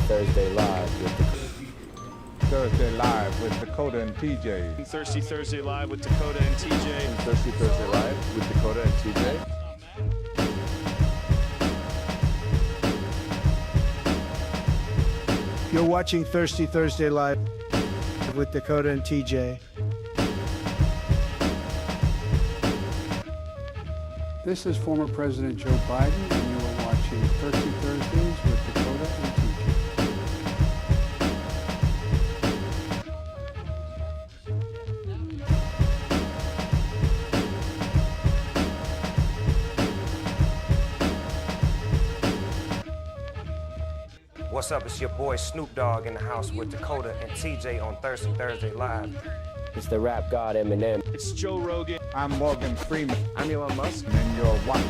Thursday Live with Thursday Live with Dakota and TJ. Thirsty Thursday Live with Dakota and TJ. Thirsty Thursday Live with Dakota and TJ. You're watching Thirsty Thursday Live with Dakota and TJ. This is former President Joe Biden, and you are watching Thirsty Thursdays with Dakota and TJ. What's up? It's your boy Snoop Dogg in the house with Dakota and TJ on Thirsty Thursday Live. It's the rap god Eminem. It's Joe Rogan. I'm Morgan Freeman. I'm Elon Musk. And you're watching.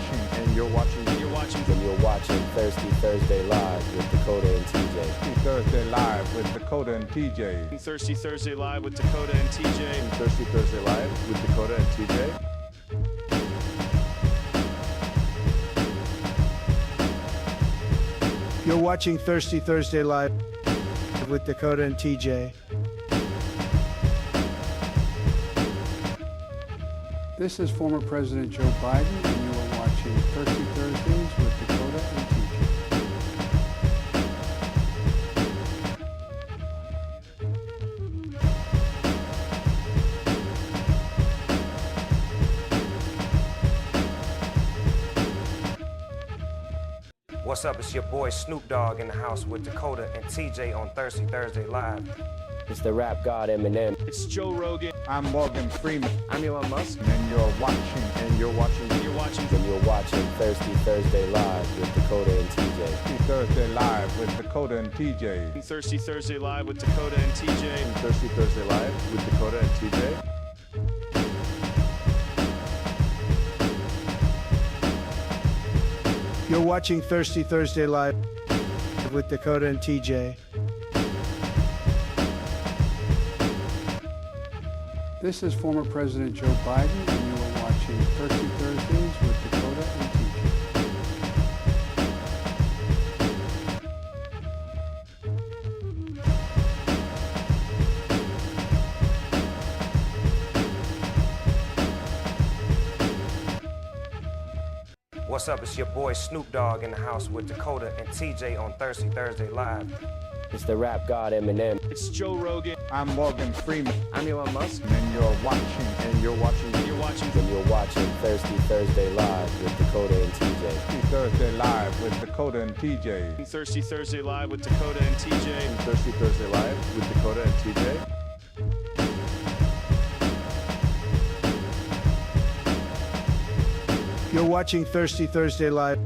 Thirsty Thursday Live with Dakota and TJ. Thirsty Thursday Live with Dakota and TJ. Thirsty Thursday Live with Dakota and TJ. Thirsty Thursday Live with Dakota and TJ. You're watching Thirsty Thursday Live with Dakota and TJ. This is former President Joe Biden, and you are watching Thirsty Thursdays with Dakota and TJ. What's up? It's your boy Snoop Dogg in the house with Dakota and TJ on Thirsty Thursday Live. It's the rap god Eminem. It's Joe Rogan. I'm Morgan Freeman. I'm Elon Musk. And you're watching. Thirsty Thursday Live with Dakota and TJ. Thirsty Thursday Live with Dakota and TJ. Thirsty Thursday Live with Dakota and TJ. Thirsty Thursday Live with Dakota and TJ. You're watching Thirsty Thursday Live with Dakota and TJ. This is former President Joe Biden, and you are watching Thirsty Thursdays with Dakota and TJ. What's up? It's your boy Snoop Dogg in the house with Dakota and TJ on Thirsty Thursday Live. It's the rap god Eminem. It's Joe Rogan. I'm Morgan Freeman. I'm Elon Musk. And you're watching. Thirsty Thursday Live with Dakota and TJ. Thirsty Thursday Live with Dakota and TJ. Thirsty Thursday Live with Dakota and TJ. Thirsty Thursday Live with Dakota and TJ. You're watching Thirsty Thursday Live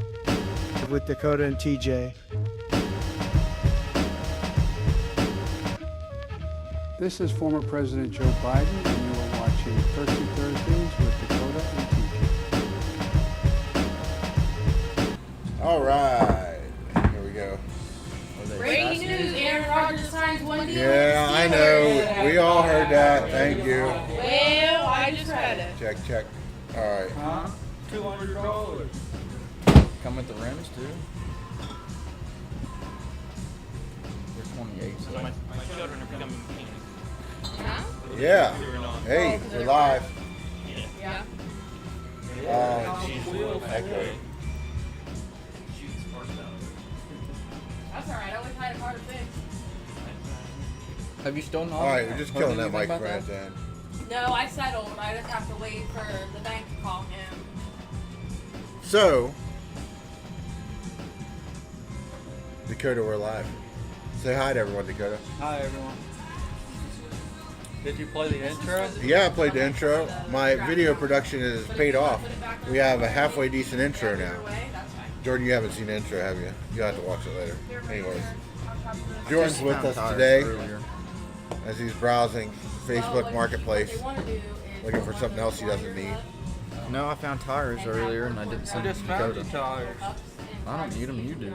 with Dakota and TJ. This is former President Joe Biden, and you are watching Thirsty Thursdays with Dakota and TJ. All right, here we go. Breaking news, Aaron Rodgers signs one deal. Yeah, I know. We all heard that. Thank you. Well, I just read it. Check. All right. Huh? $200. Come with the rims too. They're 28. So Huh? Yeah. Hey, we're live. Yeah. Echo. That's all right. I always had a car to fix. have you stolen all? All right, we're just killing that anything about microphone at the end. No, I settled. I just have to wait for the bank to call him. So, Dakota, we're live. Say hi to everyone, Dakota. Hi everyone. Did you play the intro? Yeah, I played the intro. My video production is paid off. We have a halfway decent intro now. Jordan, you haven't seen the intro, have you? You'll have to watch it later. Anyways, Jordan's with us today as he's browsing Facebook Marketplace, looking for something else he doesn't need. No, I found tires earlier and I didn't send them to Dakota. Tires. I don't need them, you do.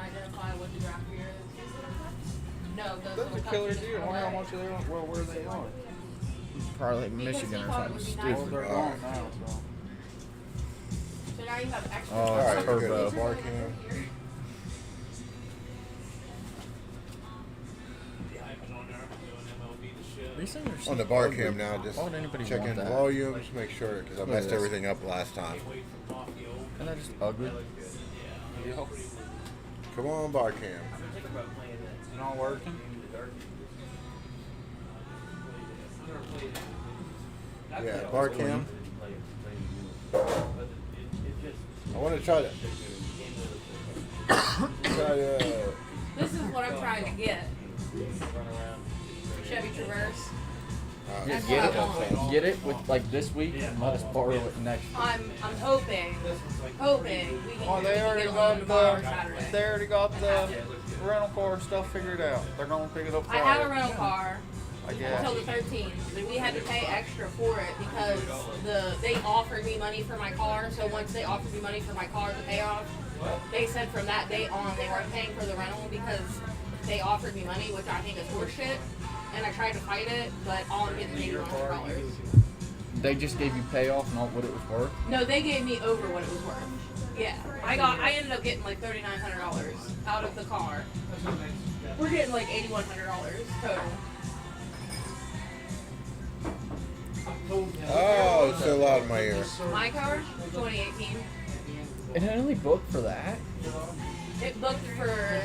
Those are killer deal. I wonder how much they are. Well, where they are. Probably like Michigan or something stupid. So now you have extra. Oh, Alright, turbo. good. Barking. These things are On the bar cam now, just Why would anybody checking want that? volumes, make sure, because I Look at messed this. everything up last time. Isn't that just ugly? Come on, bar cam. Not working. Yeah, bar cam. I want to try that. This is what I'm trying to get. Chevy Traverse. Yeah, That's get what I want. it. Get it with like this week and let us borrow it next week. I'm hoping we can, Well, we can get one tomorrow or Saturday. they already got the rental car stuff figured out. They're gonna pick it up I Friday. have a rental car I guess. until the 13th. But we had to pay extra for it because they offered me money for my car. So once they offered me money for my car to pay off, they said from that day on they weren't paying for the rental because they offered me money, which I think is horseshit. And I tried to fight it, but all I'm getting paid is $100. They just gave you payoff, not what it was worth. No, they gave me over what it was worth. Yeah, I ended up getting like $3,900 out of the car. We're getting like $8,100 total. Oh, it's so loud in my ear. My car, 2018. And it only booked for that. It booked for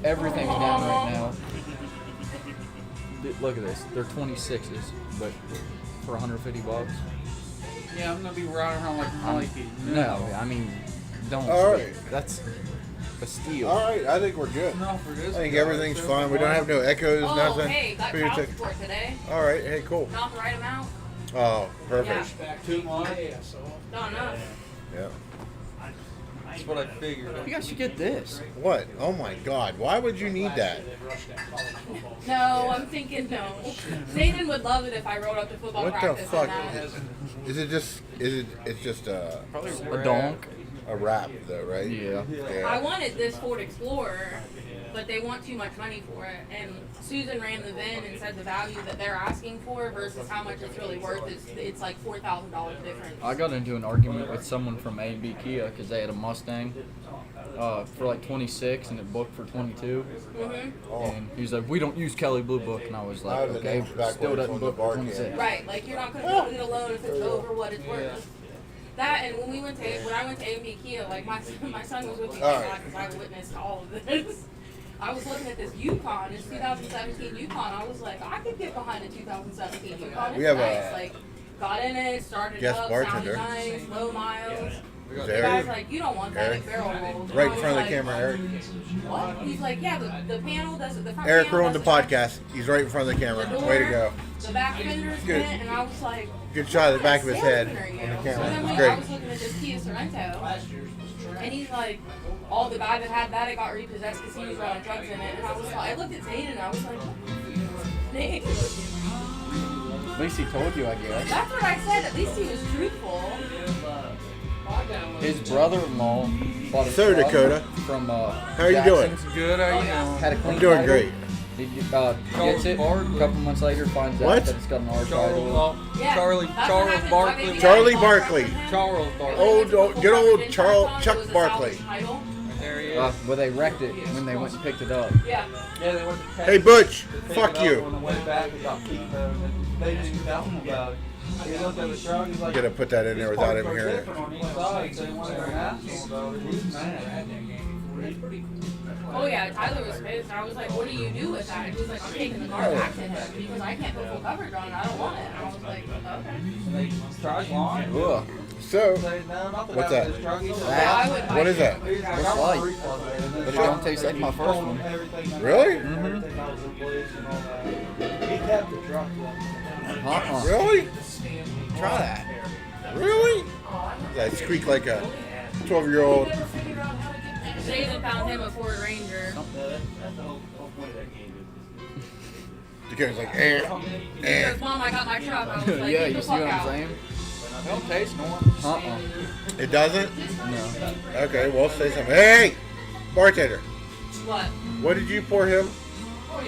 Everything's down right now. Look at this. They're 26s, but for $150. Yeah, I'm gonna be riding around like Mikey. No, I mean, don't. All right. That's a steal. All right, I think we're good. No, for this. I think everything's fine. We don't have no echoes, oh nothing. hey, got For you to child take- support today. All right, hey, cool. Not the right amount. Oh, perfect. Too much. Not enough. Yeah. That's what I figured. You guys should get this. What? Oh my God! Why would you need that? No, I'm thinking no. Nathan would love it if I rode up to football What the practice fuck? and that. Is it just? It's just A donk. a wrap though, right? Yeah. I wanted this Ford Explorer, but they want too much money for it. And Susan ran the VIN and said the value that they're asking for versus how much it's really worth is it's like $4,000 difference. I got into an argument with someone from A&B Kia because they had a Mustang for like 26 and it booked for 22. And he's like, we don't use Kelly Blue Book, and I was like, the okay, name's backwards still doesn't on the book bar for cam. 26. Right, like you're not gonna put it alone if it's over what it's worth. That and when I went to A&B Kia, like my son was with me because I witnessed all of this. I was looking at this Yukon, this 2017 Yukon. I was like, I could get behind a 2017 Yukon. We It's have nice. a Like, got in it, started guest up, bartender. sounded nice, low miles. The Eric? guy's like, you don't want that Eric? at barrel rolled. Right I in was front of the like, camera, Eric. What? He's like, yeah, the panel doesn't. The front Eric panel ruined the doesn't- podcast. He's right in front of the camera. The door, Way to go. The back fender's Good. bent, and I was like, Good shot of the back of his head "What kind on the of salesman are you?" So then camera. I Great. was looking at this Kia Sorento, and he's like, "Oh, the guy that had that, it got repossessed because he was running drugs in it." And I was like, I looked at Zane and I was like, "Nate." At least he told you, I guess. That's what I said. At least he was truthful. His brother-in-law bought a So, truck Dakota, from how are you doing? Jackson's. Good, how you doing? Had a clean I'm doing title. great. He gets it. A couple months later, finds out What? that it's got an R title. Yeah, Charlie that's what Charles happened. Barkley. So I Charlie got Barkley. from him. Charles Barkley. Old, good old Chuck Barkley. There he is. Well, they wrecked it when they went and picked it up. Yeah. Yeah, they went to Hey Butch, pick fuck it up you. On the way back, it got beat, and they didn't tell him about it. He looked at the truck, he's You like, gotta put that in there without him hearing it. on each side, so he wanted to ask him about it. He's mad. Oh yeah, Tyler was pissed. I was like, "What do you do with that?" And he's like, "I'm taking the car back to him because I can't put full coverage on it. I don't want it." And I was like, "Okay." And they tried lying. Ugh. So, Say, no, not What's that? that? This truck. He said, Well, I would buy what is that? He's like, What's I want a light? refund there. And then But it don't taste like my first one. Really? Everything that was in place and all that. He kept the truck. Really? Try that. Really? That squeak like a 12-year-old. Jason found him a Ford Ranger. Dakota's like, He goes, "Mom, I got my truck." I was like, Yeah, "Get you the see fuck what I'm out." saying? It don't taste normal. It doesn't? No. Okay, well, say something. Hey! Bartender, What? what did you pour him?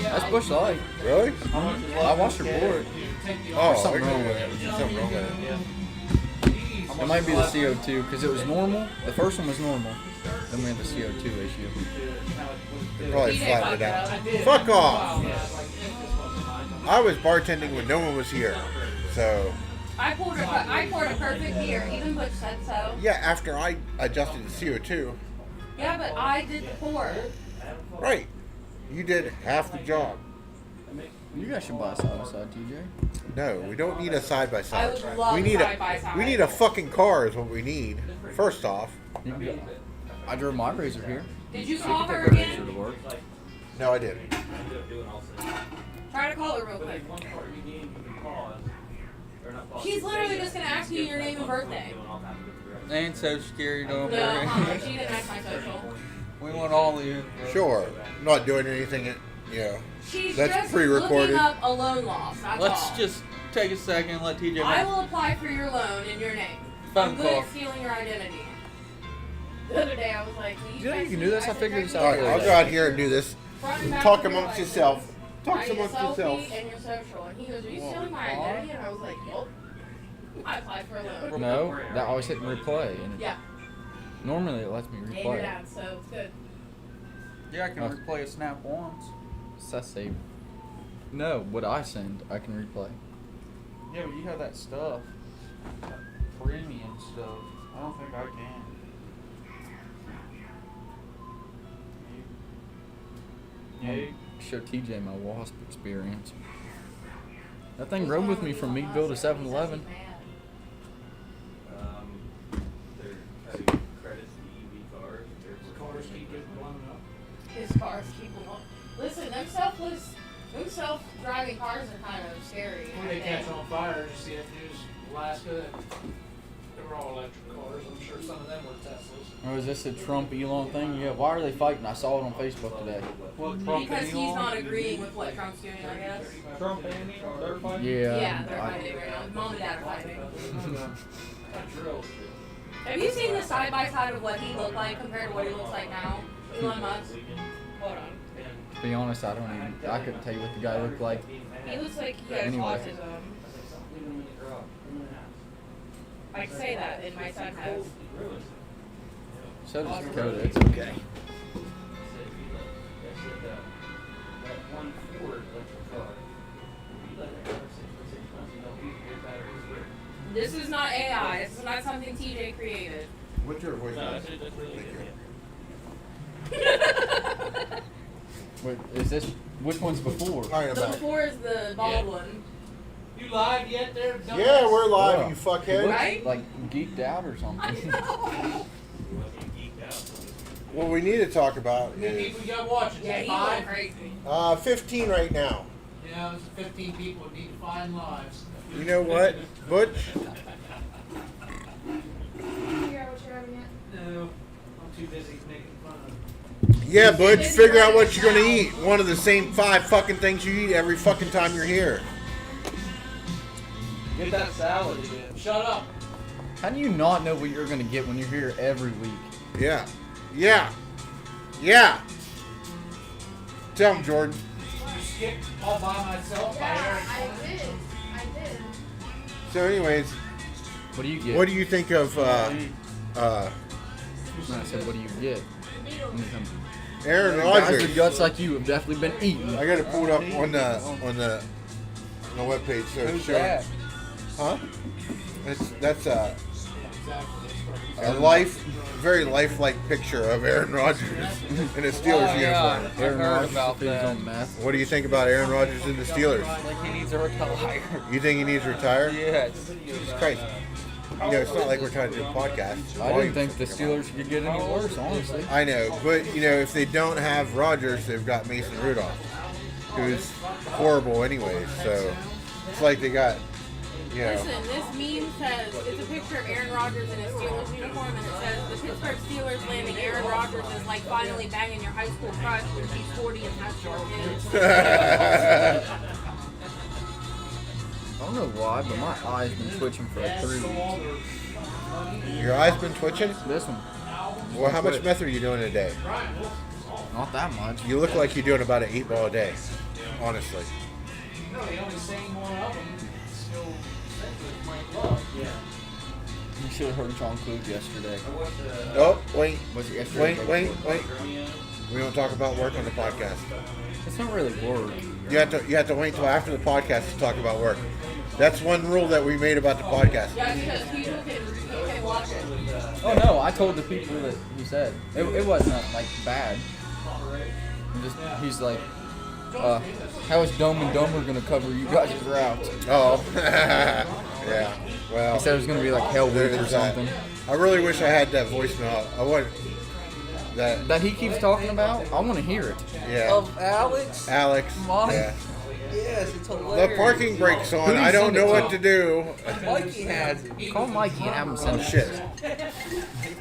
That's Bush Light. Really? I watched her pour it. Oh, something wrong with it. Something wrong with it. It might be the CO2 because it was normal. The first one was normal. Then we had the CO2 issue. They probably flattened it out. Fuck off! I was bartending when no one was here, so. I poured a perfect beer. Even Butch said so. Yeah, after I adjusted the CO2. Yeah, but I did the pour. Right. You did half the job. You guys should buy a side by side, TJ. No, we don't need a side by side. I would love We need side by side. We need a fucking car is what we need. First off. I drove my Razor here. Did you call her Take my Razor again? to work. No, I didn't. Try to call her real quick. She's literally just gonna ask you your name and birthday. Ain't so scary, don't No, worry. she didn't ask my social. We want all of you. Sure. I'm not doing anything, She's that's just pre-recorded. looking up a loan loss. That's Let's all. just take a second and let TJ I will apply for your loan in your name. Phone I'm good call. at stealing your identity. The other day I was like, will You know you text can me? do this? I said, figured this text out me Alright, your I'll go out here and do this. front and back Talk of your amongst license. yourself. I Talk need a amongst selfie yourself. and your social. And he goes, are you stealing my identity? And I was like, yup. I applied for a loan. No, that always hit replay. And Yeah. normally it lets me Yeah, your replay. dad, so it's good. Yeah, I can replay a snap once. That's save. No, what I send, I can replay. Yeah, but you have that stuff. Premium stuff. I don't think I can. Yeah. Show TJ my Wasp experience. That thing rode with me from Meadville to 7-Eleven. His cars keep going. Listen, them self-driving cars are kind of scary. When they catch on fire, you see that news, Alaska, they were all electric cars. I'm sure some of them were Teslas. Or is this a Trump Elon thing? Yeah, why are they fighting? I saw it on Facebook today. Because he's not agreeing with what Trump's doing, I guess. Trump and Elon, they're fighting? Yeah. They're fighting right now. Mom and Dad are fighting. That's real. Have you seen the side-by-side of what he looked like compared to what he looks like now? Elon Musk? Hold on. To be honest, I couldn't tell you what the guy looked like. He looks like he has Anyway. autism. I say that, and my son has. So does Dakota, it's okay. This is not AI. This is not something TJ created. What's your voice? Wait, is this, which one's before? Alright, The before is the bald one. You live yet there? dumbass? Yeah, we're live, Yeah. you He fuckhead. looks Right? like geeked out or something. What we need to talk about How many is people you got watching? Yeah, he Five? went crazy. 15 right now. Yeah, there's 15 people that need to find lives. You know what, Butch? No, I'm too busy making fun of. Yeah, Butch, figure out what you're gonna eat. One of the same 5 fucking things you eat every fucking time you're here. Get that salad again. Shut up. How do you not know what you're going to get when you're here every week? Yeah. Yeah. Yeah. Tell him, Jordan. You skipped all by myself by Aaron. I did. So anyways, What do you get? what do you think of And I said, what do you get? And he comes, Aaron guys Rodgers? with guts like you have definitely been eating. I got it pulled up on the webpage. So it's Who's showing. that? Huh? That's a very lifelike picture of Aaron Rodgers in a Steelers uniform. Aaron Rodgers on meth. What do you think about Aaron Rodgers and the Steelers? Like he needs to retire. You think he needs to retire? Yes. Jesus Christ. You know, it's not like we're trying to do a podcast. I didn't think the Steelers could get any worse, honestly. I know, but you know, if they don't have Rodgers, they've got Mason Rudolph, who's horrible anyways. So it's like they got, you know. Listen, this meme says, it's a picture of Aaron Rodgers in his Steelers uniform, and it says, the Pittsburgh Steelers landing Aaron Rodgers is like finally banging your high school crush when she's 40 and has 4 kids. I don't know why, but my eye's been twitching for like 3 weeks. Your eyes been twitching? This one. Well, how much meth are you doing a day? Not that much. You look like you're doing about an 8 ball a day, honestly. No, the only same one of them still my glove. Yeah. You should have heard John Klug yesterday. Oh, wait. Was it yesterday? Wait. We don't talk about work on the podcast. It's not really work. You have to wait till after the podcast to talk about work. That's one rule that we made about the podcast. Yeah, because people can watch it. Oh no, I told the people that he said. It wasn't like bad. He's like, how is Dumb and Dumber gonna cover you guys' routes? Oh, yeah. Well, he said it was gonna be like Hell Week or something. I really wish I had that voicemail. I want that he keeps talking about. I want to hear it. Yeah. Of Alex? Mike. Yeah. Yes, it's hilarious. The parking brake's on. I don't know what to do. Mikey has it. Call Mikey and have him send Oh, shit. He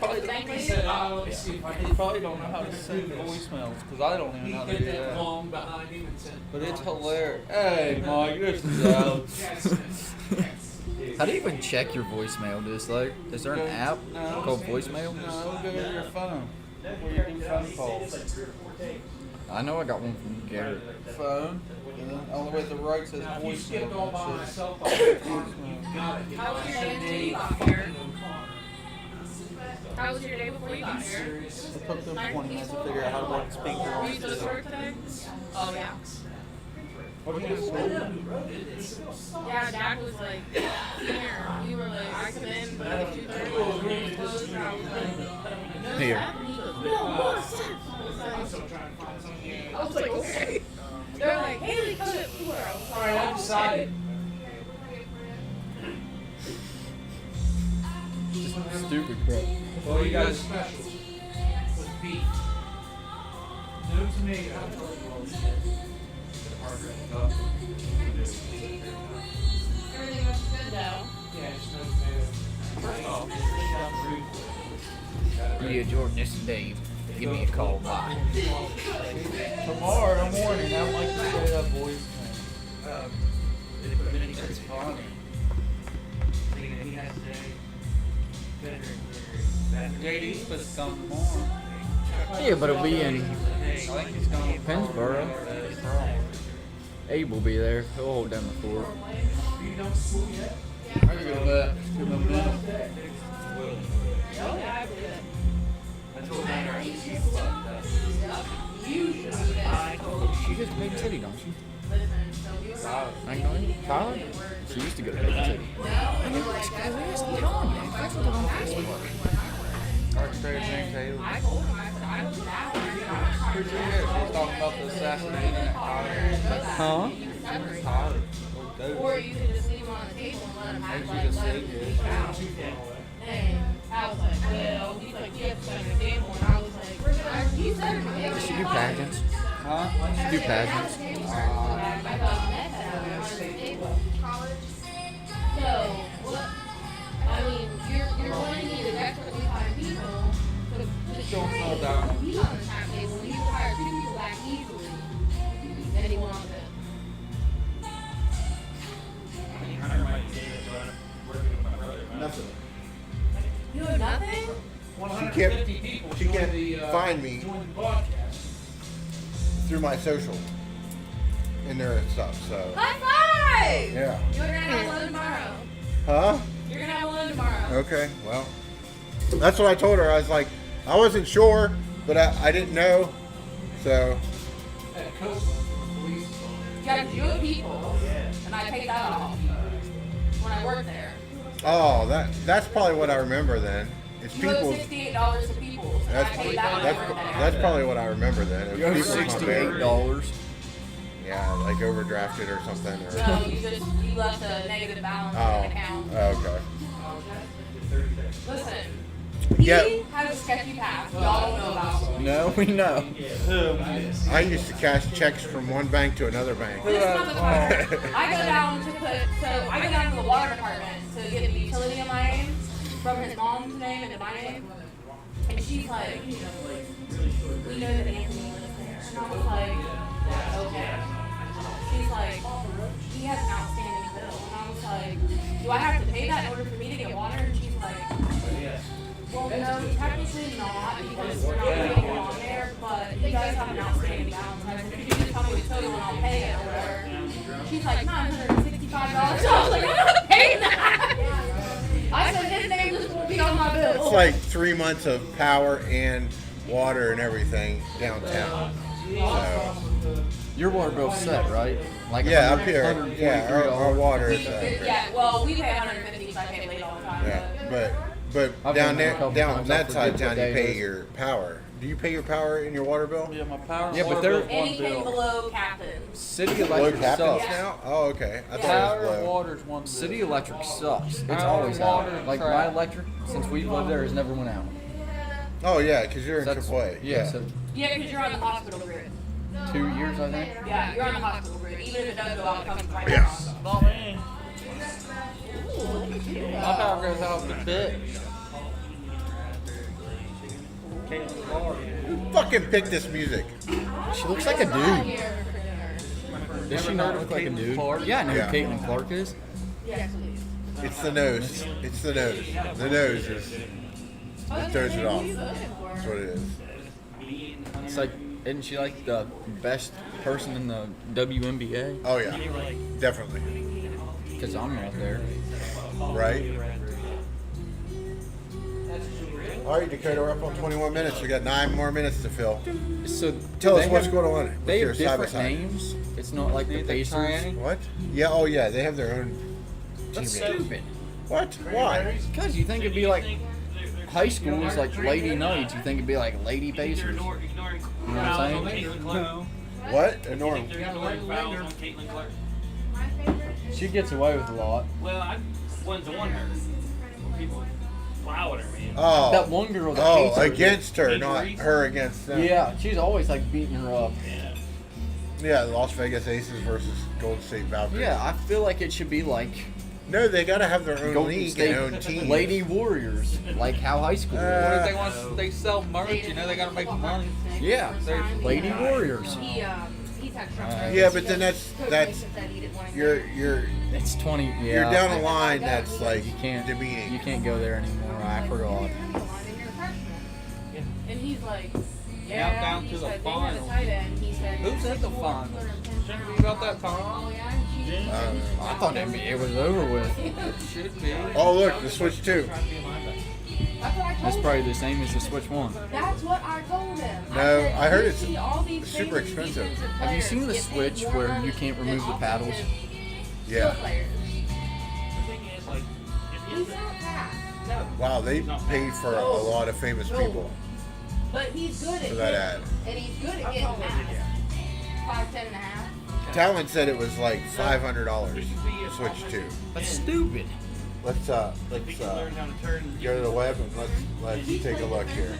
probably don't know how to send voicemails because I don't even know how to do that. But it's hilarious. Hey, Mike, this is Alex. How do you even check your voicemail? Is there an app called voicemail? No, go to your phone where you do phone calls. I know I got one from Garrett. Phone, and then on the way to the right says voicemail. How was your day until you got here? How was your day before you got here? It took them 20 minutes to figure out how to work the speaker Were on you the so short today? Oh, yeah. What did you do? Yeah, Jack was like, here. We were like, I come in, but I shoot there. Closed, and I was like, Here. I was like, okay. They're like, Haley, come to the floor. I was like, Alright, I decided. Stupid crap. Well, you got a special with beef. New tomato. Everything else is good, though. Yeah, just no tomato. Yeah, Jordan, this is Dave. Give me a call. Bye. Tomorrow morning, I like to say that voice. It's funny. JD's supposed to come tomorrow. Yeah, but it'll be in I think he's going to Pennsboro. Abe will be there. He'll hold down the fort. I gotta go to that. Give him a minute. Oh, yeah, I believe it. She goes to Big City, don't she? Listen, I know you. Tyler? She used to go to Big City. I never asked her where is he on yet. That's what on Facebook. Our trader named Taylor. I told him, I said, I was that one. Where's she at? She's talking about the assassination at Tyler. Huh? Tyler. Or you could just leave him on the table and let him act like just let sit him here. freak out. And I was like, well, he's like, you have to set an example. And I was like, you set an example. Does she do pageants? Huh? She do pageants? I got met at on the table. So, what? I mean, you're wanting me to desperately hire people to train to be on the top table when you can hire 2 people that easily. And he wants it. Nothing. You know nothing? She can't find me through my social in there and stuff. So. High five! Yeah. You're gonna have one tomorrow. Huh? You're gonna have one tomorrow. Okay. Well, that's what I told her. I was like, I wasn't sure, but I didn't know. So. You got good people, and I paid that off when I worked there. Oh, that's probably what I remember then. It's You owe people. $68 to people, and I paid that off. That's probably what I remember then. It You owe was people in my bank. $68. Yeah, like overdrafted or something. Or. No, you left a negative balance in the account. Okay. Listen, he Yeah. has a sketchy past. Y'all don't know about him. No, we know. I used to cash checks from one bank to another bank. This motherfucker, I go down to the water department to get the utility in my name from his mom's name into my name, and she's like, we know that Anthony lives there, and I was like, okay. She's like, he has an outstanding bill, and I was like, do I have to pay that in order for me to get water? And she's like, well, no, technically not, because we're not putting it on there, but he does have an outstanding balance. And I said, could you just tell me the total and I'll pay it or whatever? She's like, $965. I was like, I'm not paying that. I said, his name was my bill. It's like 3 months of power and water and everything downtown. So, Your water bill's set, right? Like yeah, up here. $143. Yeah, our water is Yeah, well, we pay 150 because I pay late all the time. yeah, but I've down been there there, a couple down on times. that I side of forget town, what you day it pay is. your power. Do you pay your power in your water bill? Yeah, my power. Yeah, but water they're- bill's one Anything bill. below captains. City Low Electric captains sucks. now? Oh, okay. I thought Power it was and low. water's one bill. City Electric sucks. It's Power, always water, out. and Like my trash. electric, since we've lived there, has never went out. Oh, yeah, because you're in That's- AAA. Yeah, so Yeah, because you're on the hospital grid. 2 years, I think. Yeah, you're on the hospital grid. Even if it does go out, it comes right Yeah. on. Not me. Ooh, look at you. My power goes out the pit. Caitlin Clark. Who fucking picked this music? She looks like a dude. Here for dinner. Does she not look like a dude? Clark? Yeah, I know Yeah. who Caitlin Clark is. Yes, please. It's the nose. It's the nose. The nose is. It throws it off. That's what it is. It's like, isn't she like the best person in the WNBA? Oh, yeah. Definitely. Because I'm not there. Right? All right, Dakota, we're up on 21 minutes. We got 9 more minutes to fill. So Tell us they what's have- going on. They with have your different side-by-side. names. It's not like the Need the Pacers. tranny? What? Yeah, oh, yeah. They have their own That's team name. stupid. What? Why? Because you think it'd be like high school is like Lady Knights. You think it'd be like Lady Pacers. You know what I'm saying? No. What? Enormous. She gets away with a lot. Well, I wasn't the one her. People plowing her, man. Oh. That one girl that Oh, hates her. against her, not her against them. Yeah, she's always like beating her up. Yeah, Las Vegas Aces versus Golden State Valkyries. Yeah, I feel like it should be like No, they gotta have their own Golden league State and own team. Lady Warriors, like how high school What was. if they want? They sell merch. You know, they gotta make money. Yeah, Lady Warriors. He texted Yeah, but then that's you're It's 20. Yeah, you're down a line that's like You can't demeaning. You can't go there anymore. I forgot. And he's like, yeah, Countdown he to the said they had a finals. tight end. He said, Who's at the finals? Shouldn't it be about that oh time? yeah, and she I thought it was over with. It should be. Oh, look, the Switch 2. That's what I told It's him. probably the same as the Switch 1. That's what I told him. No, said, I heard "You it's see all these super famous expensive. defensive Have you players seen the get paid Switch more where money you can't than remove the paddles? offensive Yeah. skill players?" He's not fast. No. Wow, they paid for a lot of famous people. But he's good at For that hitting, ad. and he's good at getting past. 5'10" and a half. Talon said it was like $500. Switch 2. That's stupid. Let's go to the web and let's take a look here.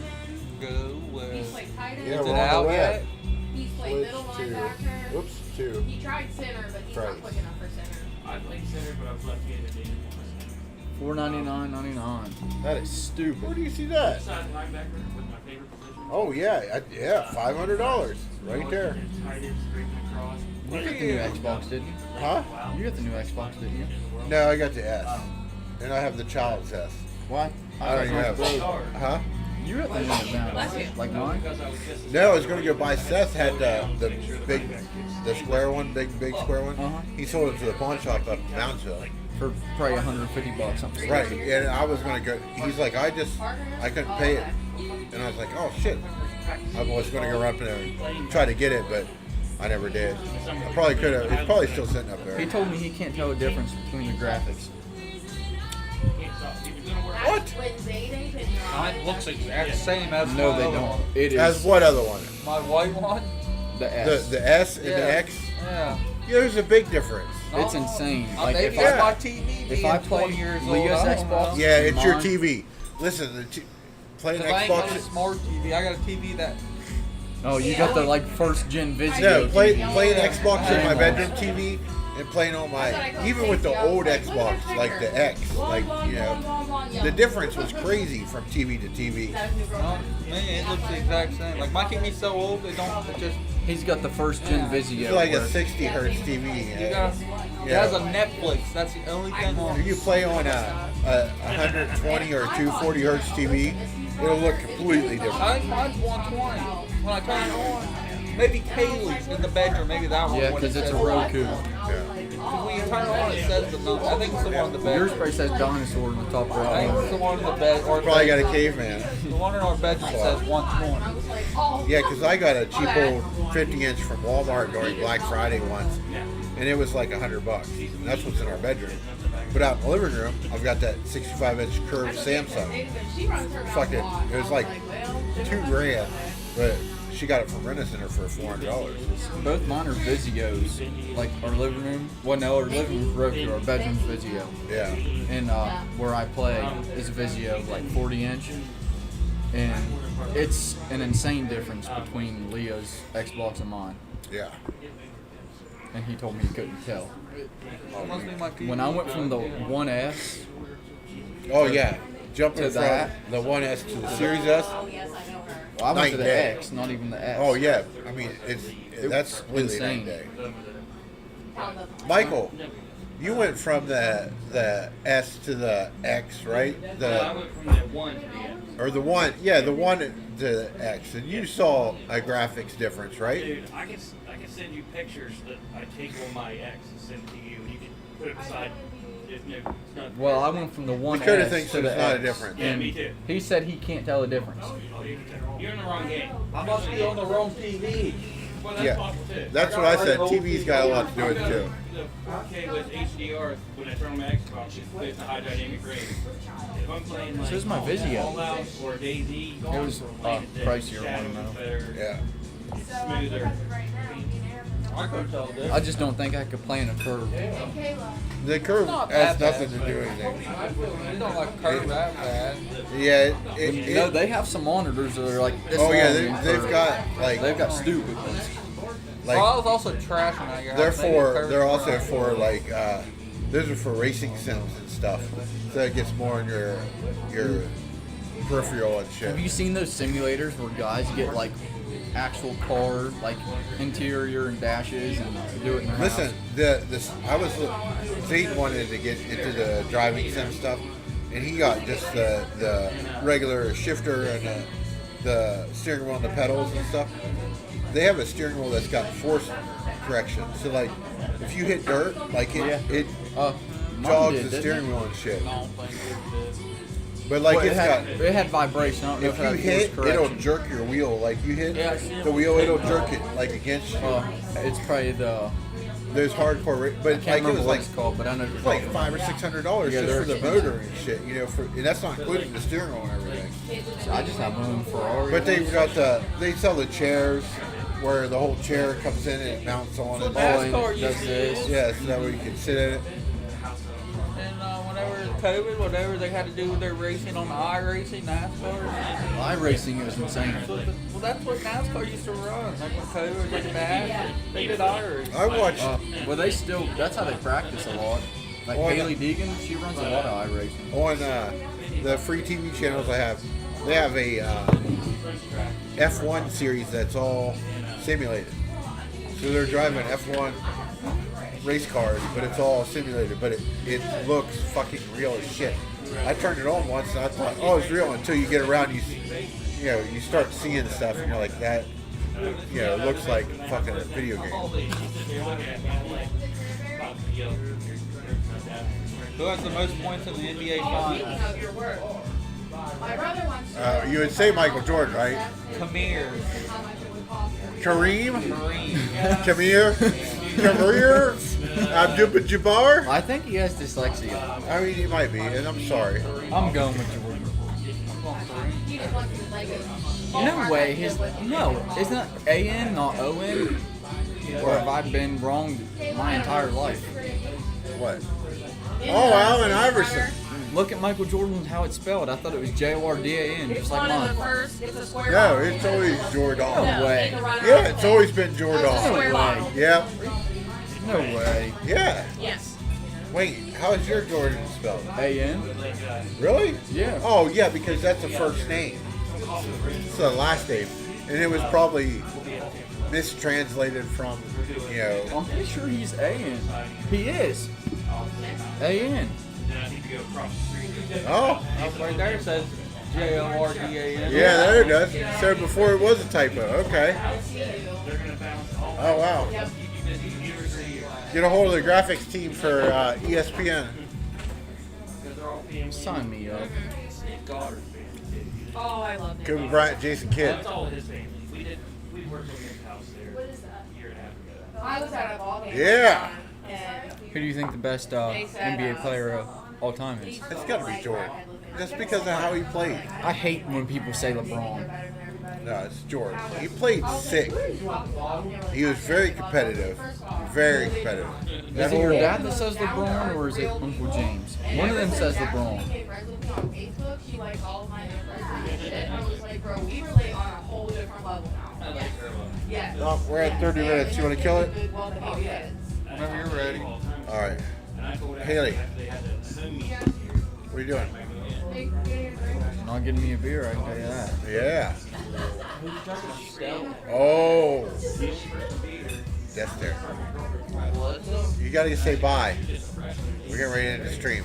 Go He's with. played tight end. Yeah, Is we're it on out the web. yet? He's played Switch middle 2. linebacker. Oops, 2. He tried center, but he's Right. not quick enough for center. I played center, but I was left-handed. $499.99. That is stupid. Where do you see that? Inside linebacker was my favorite position. Oh yeah, yeah, $500 right there. Tight end, straight across. You got the new Xbox, didn't you? Huh? You got the new Xbox, didn't you? No, I got the S, and I have the child's S. What? I don't even have. Huh? You got the new one now, like mine? No, I was gonna go buy. Seth had the big, the square one, big square one. Uh-huh. He sold it to the pawn shop up in Moundsville. For probably $150, something. Right, stupid. and I was gonna go. He's like, I couldn't pay it, and I was like, oh shit. I was gonna go up there and try to get it, but I never did. I probably could have. It's probably still sitting up there. He told me he can't tell the difference between the graphics. What? When Zayden could Mine looks exact the same as No, my they other don't. one. It is As what other one? My white one? the S. The S and Yeah. the X. Yeah. Yeah, there's a big difference. It's insane. Like Maybe if it's I, my TV if being I play 20 years old. Leah's I don't Xbox, know. Yeah, it's your Mine- TV. Listen, playing 'Cause I ain't got a Xbox. smart TV. I got a TV that. Oh, you got the like first gen No, video. playing TV. Xbox on my bedroom TV and playing on my, even with the old Xbox, like the X, like, you know, the difference was crazy from TV to TV. Man, it looks the exact same. Like my TV's so old, it don't. It just. He's got the first gen Vizio. It's like a where- 60 hertz TV. You got. It has a Netflix. That's the only thing on. If you play on a 120 or 240 hertz TV, it'll look completely different. I think mine's 120. When I turn it on, Maybe Kaylee's in the bedroom. Maybe that one. Yeah, when because it it's a says Roku. When you turn it on, it says the number. I think it's the one in the bedroom. Yours probably says dinosaur in the top I right. think it's the one in the bed. Or Probably got a caveman. The one in our bedroom says 120. Yeah, because I got a cheap old 50-inch from Walmart during Black Friday once, and it was like $100. And that's what's in our bedroom. But out in the living room, I've got that 65-inch curved Samsung. Fucking, it was like $2,000, but she got it from Rent-A-Center for $400. Both mine are Vizios. Like our living room. Well, no, our living room's Roku. Our bedroom's Vizio. Yeah. And where I play is a Vizio, like 40-inch. And it's an insane difference between Leo's Xbox and mine. Yeah. And he told me he couldn't tell. Must be my When I went from the 1S. Oh yeah, jumping to from that, the 1S to the Series S. Oh, yes, I know her. Well, I went to the Night and day. X, not even the S. Oh yeah, I mean that's completely insane. night and day. Michael, you went from the S to the X, right? I went from the 1 to the X. Or the one, yeah, the 1 to the X, and you saw a graphics difference, right? Dude, I can send you pictures that I take on my X and send to you, and you can put it beside. It's not Well, I went from the 1S Dakota thinks to the there's not a X, difference. Yeah, and me too. he said he can't tell the difference. You're in the wrong game. I must be on the wrong TV. Well, that's Yeah, possible too. that's what I said. TV's got a lot to do with it too. The 4K with HDR, when I turn on my Xbox, it plays the high dynamic range. If I'm playing like So is my Vizio. Fallout or DayZ, It was pricier one though. Yeah. Smoother. I couldn't tell the difference. I just don't think I could play in a curve. The curve Not has that nothing to do with anything. You don't like curve that bad. Yeah, No, they have some monitors that are like this oh yeah, long and they've curved. got like They've got stupid ones. Well, I like was also trashing at your house. they're also for like those are for racing sims and stuff. So it gets more in your peripheral and shit. Have you seen those simulators where guys get like actual car like interior and dashes and do it in their Listen, house? Zayden wanted to get into the driving sim stuff, and he got just the regular shifter and the steering wheel and the pedals and stuff. They have a steering wheel that's got force correction, so like if you hit dirt, like it mine jogs did, the didn't steering it? wheel and shit. But like Well, it's got. it had vibration. I don't know If if it you had hit, force it'll correction. jerk your wheel. Like you hit Yeah, I see it. the wheel, it'll jerk it like against you. It's probably the There's hardcore, but I can't like it remember was what like it's called, but I know it's like $500 or $600 Yeah, just they're for the expensive. motor and shit. You know, and that's not including the steering wheel and everything. I just have one Ferrari. But they've got they sell the chairs where the whole chair comes in and it mounts on it. NASCAR does this. Yeah, so that way you can sit in it. And whenever COVID, whatever they had to do with their racing on the iRacing, NASCAR. iRacing is insane. Well, that's what NASCAR used to run. Like when COVID was like bad, they did iRacing. I watched. Well, they still. That's how they practice a lot. Like Oh, Haley Deegan, she runs a lot of iRacing. On the free TV channels they have a F1 series that's all simulated. So they're driving F1 race cars, but it's all simulated, but it looks fucking real as shit. I turned it on once and I thought, oh, it's real, until you get around, you start seeing stuff and you're like, that, it looks like fucking a video game. Who has the most points in the NBA Finals? You would say Michael Jordan, right? Kamir. Kareem? Kamir Abdul-Jabbar? I think he has dyslexia. I mean, he might be, and I'm sorry. I'm going with Jordan. No way. Isn't that A-N, not O-N? Or have I been wrong my entire life? What? Oh, Allen Iverson. Look at Michael Jordan, how it's spelled. I thought it was Jordan, just like mine. No, it's always Jordan. No way. Yeah, it's always been Jordan. No way. Yeah. No way. Yeah. Yes. Wait, how's your Jordan spelled? A-N? Really? Yeah. Oh, yeah, because that's the first name. It's the last name. And it was probably mistranslated from, I'm pretty sure he's A-N. He is. A-N. Oh. Right there it says JORDAN. Yeah, there it does. So before it was a typo. Okay. Oh, wow. Get a hold of the graphics team for ESPN. Sign me up. Oh, I love it. Kobe Bryant, Jason Kidd. That's all his baby. We worked on his house there. What is that? A year and a half ago. I was at a ball game. Yeah. And Who do you think the best NBA player of all time is? It's got to be Jordan. Just because of how he played. I hate when people say LeBron. No, it's Jordan. He played sick. He was very competitive. Very competitive. Is it your dad that says LeBron or is it Uncle James? One of them says LeBron. She liked all of my and shit. I was like, bro, we relate on a whole different level now. Yes. Oh, we're at 30 minutes. You want to kill it? Whenever you're ready. All right. Haley, what are you doing? Not getting me a beer, I can tell you that. Yeah. Oh. That's there. You got to say bye. We're getting ready to end the stream.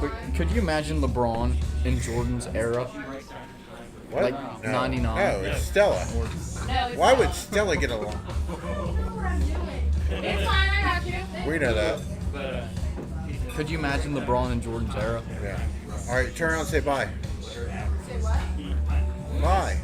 But could you imagine LeBron in Jordan's era? What? Like No. 99? No, it's Stella. Why would Stella get along? It's fine, I got you. We know that. Could you imagine LeBron in Jordan's era? Yeah. All right, turn around and say bye. Say what? Bye.